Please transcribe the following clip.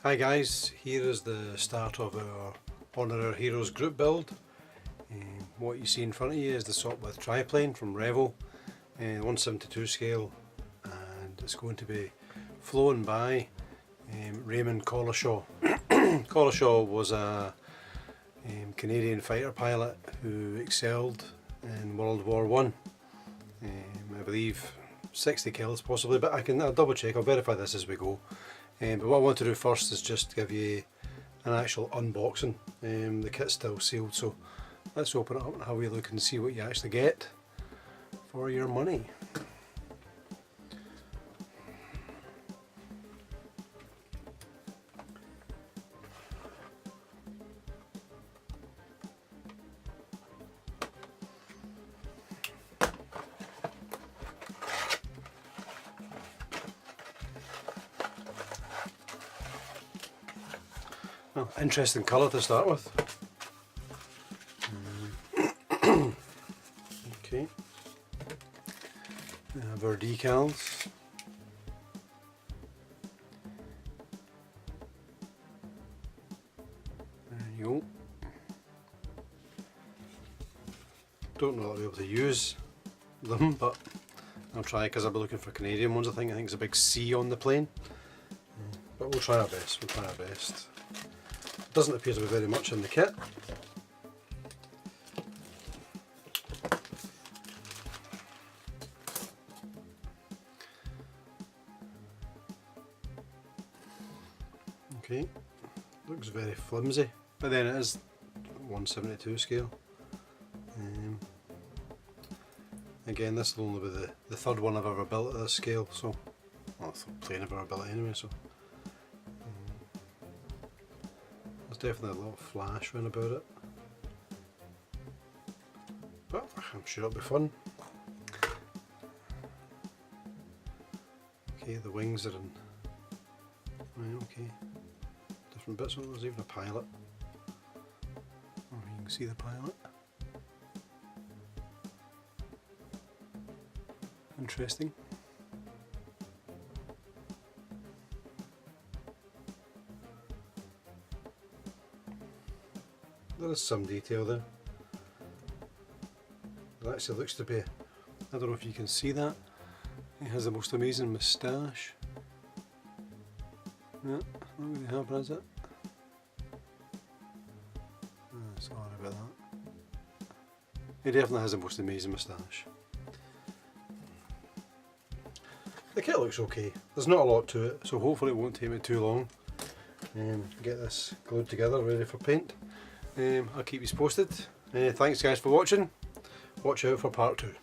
Hi guys, here is the start of our Honour Our Heroes group build. What you see in front of you is the Sopwith triplane from Raffle, 172 scale, and it's going to be flown by Raymond Collishaw. Collishaw was a Canadian fighter pilot who excelled in World War I. I believe 60 kills possibly, but I'll double check, I'll verify this as we go. But what I want to do first is just give you an actual unboxing. The kit's still sealed, so let's open it up and have a look and see what you actually get for your money. Well, interesting colour to start with. Okay, we have our decals. There you go. Don't know that I'll be able to use them, but I'll try because I'll be looking for Canadian ones. I think it's a big C on the plane, but we'll try our best. Doesn't appear to be very much in the kit. Okay, looks very flimsy, but then it is 172 scale. Again, this will only be the third one I've ever built at this scale, so, well, third plane I've ever built anyway, so. There's definitely a lot of flash around about it, but I'm sure it'll be fun. Okay, the wings are in, right, okay, different bits. Oh, there's even a pilot. Oh, you can see the pilot. Interesting. There is some detail there. It actually looks to be, I don't know if you can see that, he has the most amazing moustache. Yeah, not really helping, is it? Sorry about that. He definitely has the most amazing moustache. The kit looks okay. There's not a lot to it, so hopefully it won't take me too long. Get this glued together, ready for paint. I'll keep you posted. Thanks guys for watching. Watch out for part 2.